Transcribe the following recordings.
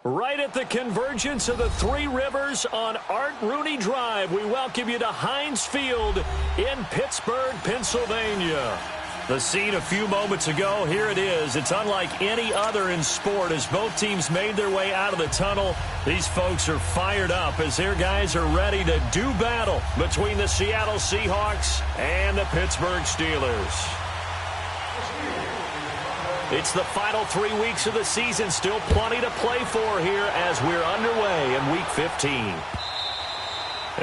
Right at the convergence of the Three Rivers on Art Rooney Drive, we welcome you to Heinz Field in Pittsburgh, Pennsylvania. The scene a few moments ago, here it is. It's unlike any other in sport as both teams made their way out of the tunnel. These folks are fired up as their guys are ready to do battle between the Seattle Seahawks and the Pittsburgh Steelers. It's the final 3 weeks of the season. Still plenty to play for here as we're underway in Week 15.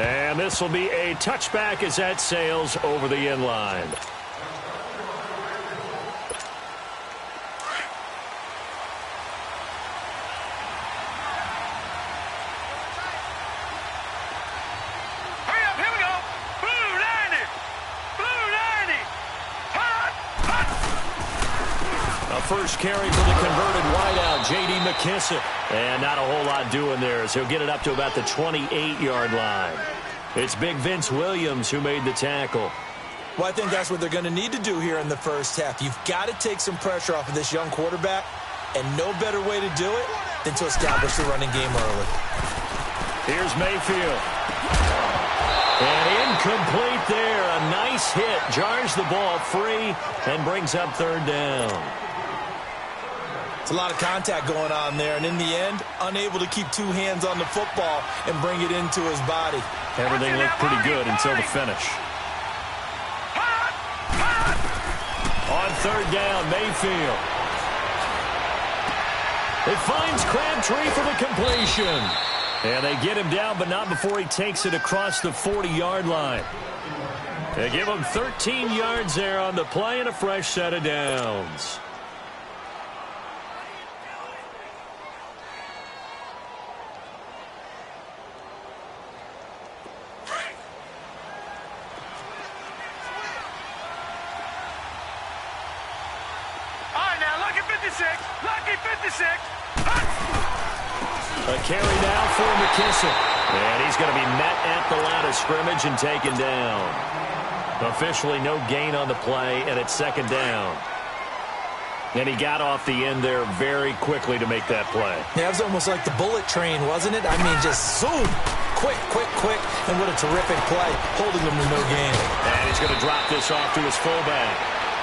And this will be a touchback as that sails over the end line. First carry for the converted wideout, J.D. McKissick. And not a whole lot doing there as he'll get it up to about the 28-yard line. It's Big Vince Williams who made the tackle. Well, I think that's what they're going to need to do here in the first half. You've got to take some pressure off of this young quarterback, and no better way to do it than to establish the running game early. Here's Mayfield. And incomplete there. A nice hit. Jars the ball free and brings up third down. It's a lot of contact going on there, and in the end, unable to keep two hands on the football and bring it into his body. Everything looked pretty good until the finish. On third down, Mayfield. It finds Crabtree for the completion. And they get him down, but not before he takes it across the 40-yard line. They give him 13 yards there on the play and a fresh set of downs. A carry now for McKissick. And he's going to be met at the line of scrimmage and taken down. Officially no gain on the play, and it's second down. And he got off the end there very quickly to make that play. Yeah, it was almost like the bullet train, wasn't it? I mean, just zoom. Quick, quick, quick. And what a terrific play, holding him to no gain. And he's going to drop this off to his fullback.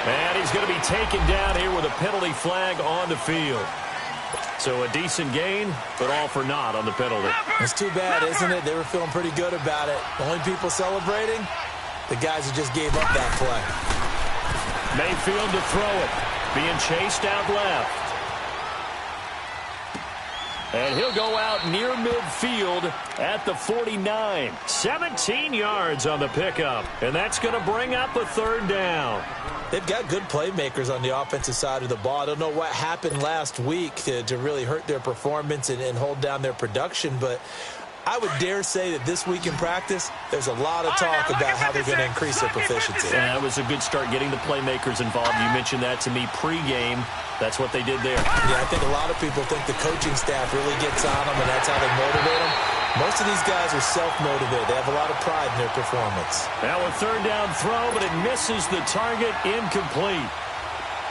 And he's going to be taken down here with a penalty flag on the field. So a decent gain, but all for naught on the penalty. It's too bad, isn't it? They were feeling pretty good about it. The only people celebrating, the guys who just gave up that play. Mayfield to throw it. Being chased out left. And he'll go out near midfield at the 49. 17 yards on the pickup. And that's going to bring up a third down. They've got good playmakers on the offensive side of the ball. I don't know what happened last week to really hurt their performance and hold down their production, but I would dare say that this week in practice, there's a lot of talk about how they're going to increase their proficiency. Yeah, that was a good start getting the playmakers involved. You mentioned that to me pregame. That's what they did there. Yeah, I think a lot of people think the coaching staff really gets on them, and that's how they motivate them. Most of these guys are self-motivated. They have a lot of pride in their performance. Now a third down throw, but it misses the target, incomplete.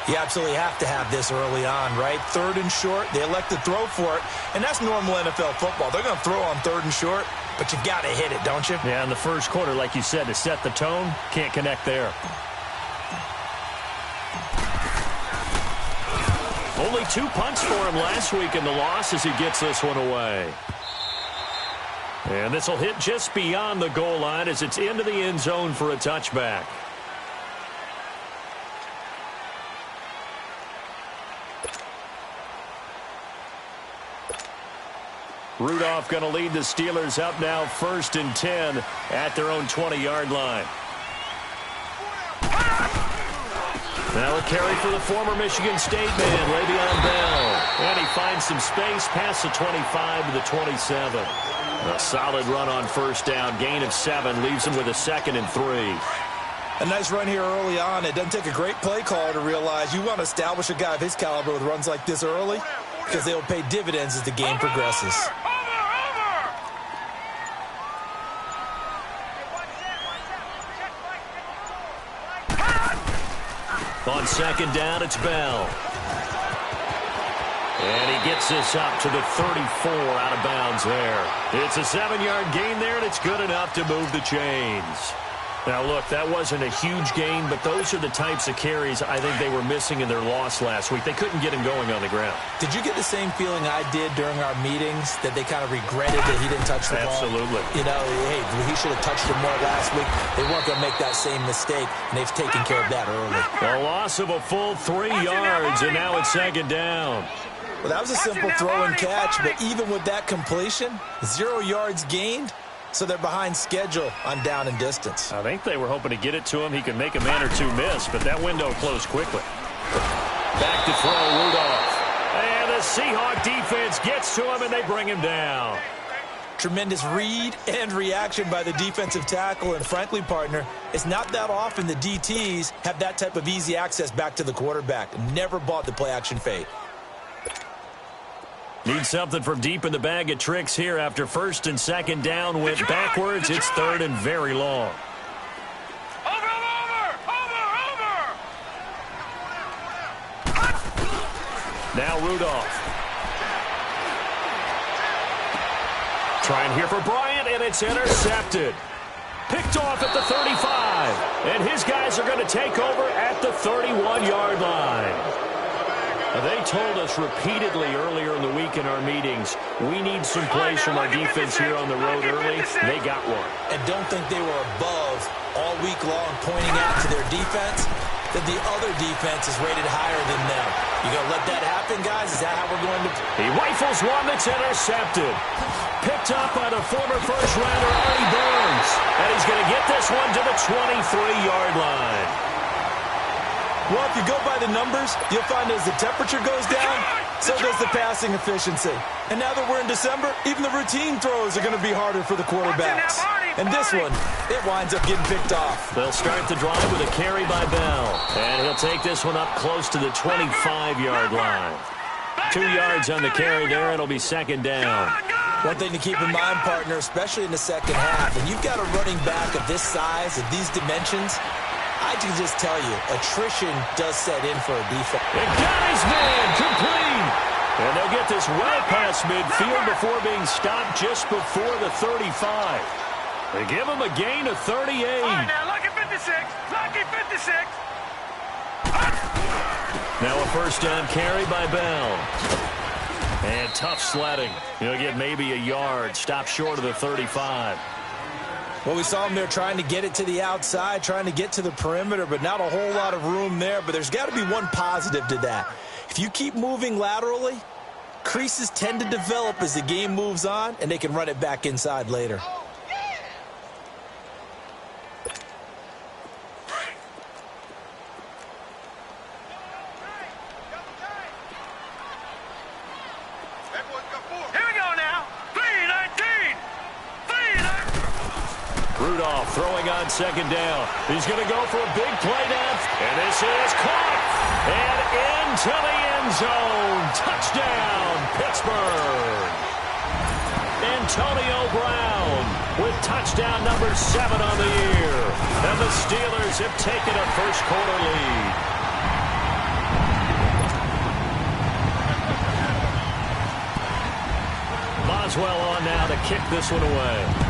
You absolutely have to have this early on, right? Third and short, they elect to throw for it, and that's normal NFL football. They're going to throw on third and short, but you've got to hit it, don't you? Yeah, in the first quarter, like you said, to set the tone, can't connect there. Only 2 punts for him last week in the loss as he gets this one away. And this will hit just beyond the goal line as it's into the end zone for a touchback. Rudolph going to lead the Steelers up now 1st and 10 at their own 20-yard line. Now a carry for the former Michigan State man, Le'Veon Bell. And he finds some space past the 25 to the 27. A solid run on first down. Gain of 7 leaves him with a 2nd and 3. A nice run here early on. It doesn't take a great play caller to realize you want to establish a guy of his caliber with runs like this early because they will pay dividends as the game progresses. On second down, it's Bell. And he gets this up to the 34 out of bounds there. It's a 7-yard gain there, and it's good enough to move the chains. Now, look, that wasn't a huge gain, but those are the types of carries I think they were missing in their loss last week. They couldn't get him going on the ground. Did you get the same feeling I did during our meetings, that they kind of regretted that he didn't touch the ball? Absolutely. You know, hey, he should have touched it more last week. They weren't going to make that same mistake, and they've taken care of that early. A loss of a full 3 yards, and now it's second down. Well, that was a simple throw and catch, but even with that completion, 0 yards gained. So they're behind schedule on down and distance. I think they were hoping to get it to him. He could make a man or two miss, but that window closed quickly. Back to throw, Rudolph. And the Seahawk defense gets to him, and they bring him down. Tremendous read and reaction by the defensive tackle. And frankly, partner, it's not that often the DTs have that type of easy access back to the quarterback. Never bought the play-action fade. Need something from deep in the bag of tricks here after first and second down went backwards. It's third and very long. Over. Now Rudolph. Trying here for Bryant, and it's intercepted. Picked off at the 35. And his guys are going to take over at the 31-yard line. They told us repeatedly earlier in the week in our meetings, we need some plays from our defense here on the road early. They got one. And don't think they were above all week long pointing out to their defense that the other defense is rated higher than them. You going to let that happen, guys? Is that how we're going to... He rifles one that's intercepted. Picked up by the former first-rounder, Artie Burns. And he's going to get this one to the 23-yard line. Well, if you go by the numbers, you'll find as the temperature goes down, so does the passing efficiency. And now that we're in December, even the routine throws are going to be harder for the quarterbacks. And this one, it winds up getting picked off. They'll start the drive with a carry by Bell. And he'll take this one up close to the 25-yard line. 2 yards on the carry there. It'll be second down. One thing to keep in mind, partner, especially in the second half, when you've got a running back of this size, of these dimensions, I can just tell you, attrition does set in for a defense. And got his man complete. And they'll get this well past midfield before being stopped just before the 35. They give him a gain of 38. All right, now, lucky 56. Lucky 56. Now a first down carry by Bell. And tough sledding. He'll get maybe a yard. Stop short of the 35. Well, we saw him there trying to get it to the outside, trying to get to the perimeter, but not a whole lot of room there. But there's got to be one positive to that. If you keep moving laterally, creases tend to develop as the game moves on, and they can run it back inside later. Rudolph throwing on second down. He's going to go for a big play depth. And this is caught. And into the end zone. Touchdown, Pittsburgh. Antonio Brown with touchdown number 7 on the year. And the Steelers have taken a first quarter lead. Boswell on now to kick this one away.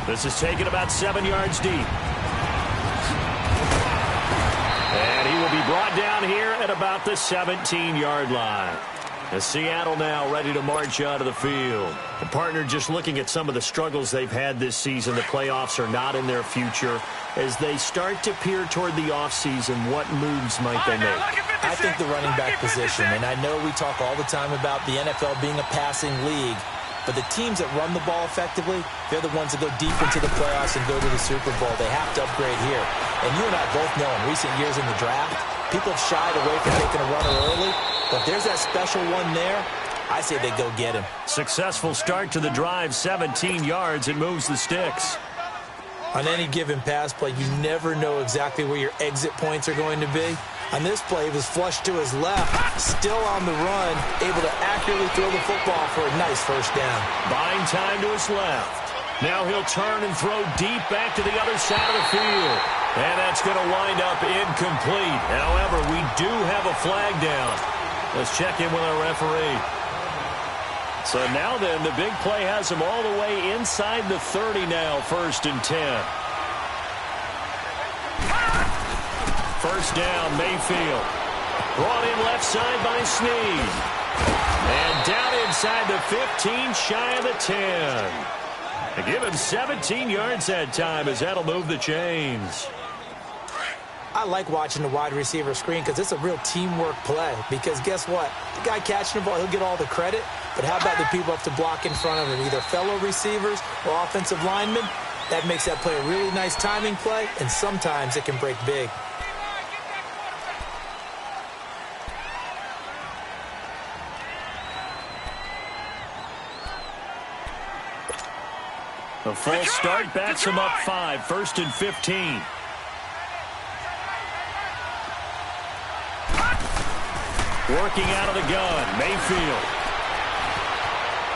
This is taken about 7 yards deep. And he will be brought down here at about the 17-yard line. As Seattle now ready to march out of the field. The partner just looking at some of the struggles they've had this season. The playoffs are not in their future. As they start to peer toward the offseason, what moves might they make? I think the running back position, and I know we talk all the time about the NFL being a passing league, but the teams that run the ball effectively, they're the ones that go deep into the playoffs and go to the Super Bowl. They have to upgrade here. And you and I both know in recent years in the draft, people have shied away from taking a runner early. But if there's that special one there, I say they go get him. Successful start to the drive, 17 yards, and moves the sticks. On any given pass play, you never know exactly where your exit points are going to be. On this play, he was flushed to his left, still on the run, able to accurately throw the football for a nice first down. Buying time to his left. Now he'll turn and throw deep back to the other side of the field. And that's going to wind up incomplete. However, we do have a flag down. Let's check in with our referee. So now then, the big play has him all the way inside the 30 now, 1st and 10. First down, Mayfield. Brought in left side by Snead. And down inside the 15, shy of the 10. They give him 17 yards that time as that'll move the chains. I like watching the wide receiver screen because it's a real teamwork play. Because guess what? The guy catching the ball, he'll get all the credit. But how about the people up to block in front of him? Either fellow receivers or offensive linemen. That makes that play a really nice timing play, and sometimes it can break big. A false start backs him up 5, 1st and 15. Working out of the gun, Mayfield.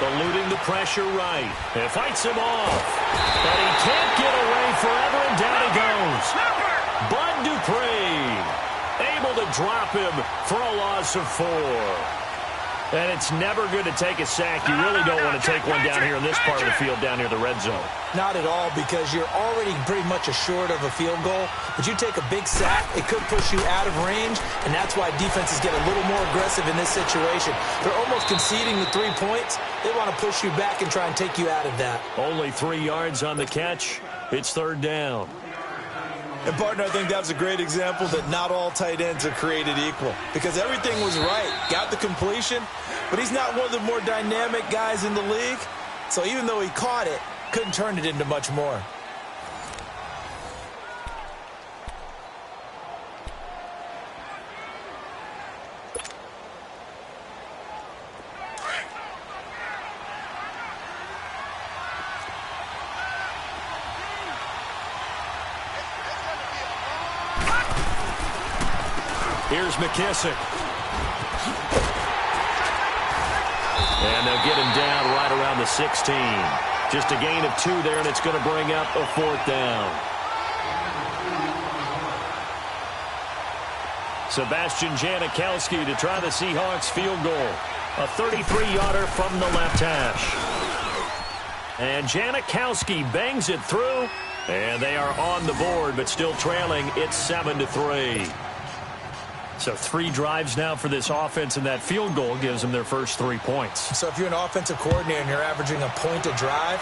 Eluding the pressure right. And fights him off. But he can't get away forever, and down he goes. Bud Dupree able to drop him for a loss of 4. And it's never good to take a sack. You really don't want to take one down here in this part of the field, down near the red zone. Not at all, because you're already pretty much assured of a field goal. But you take a big sack, it could push you out of range, and that's why defenses get a little more aggressive in this situation. They're almost conceding the 3 points. They want to push you back and try and take you out of that. Only 3 yards on the catch. It's 3rd down. And, partner, I think that was a great example that not all tight ends are created equal. Because everything was right. Got the completion, but he's not one of the more dynamic guys in the league. So even though he caught it, couldn't turn it into much more. Here's McKissick. And they'll get him down right around the 16. Just a gain of 2 there, and it's going to bring up a 4th down. Sebastian Janikowski to try the Seahawks field goal. A 33-yarder from the left hash. And Janikowski bangs it through, and they are on the board, but still trailing. It's 7-3. So 3 drives now for this offense, and that field goal gives them their first 3 points. So if you're an offensive coordinator and you're averaging a point a drive,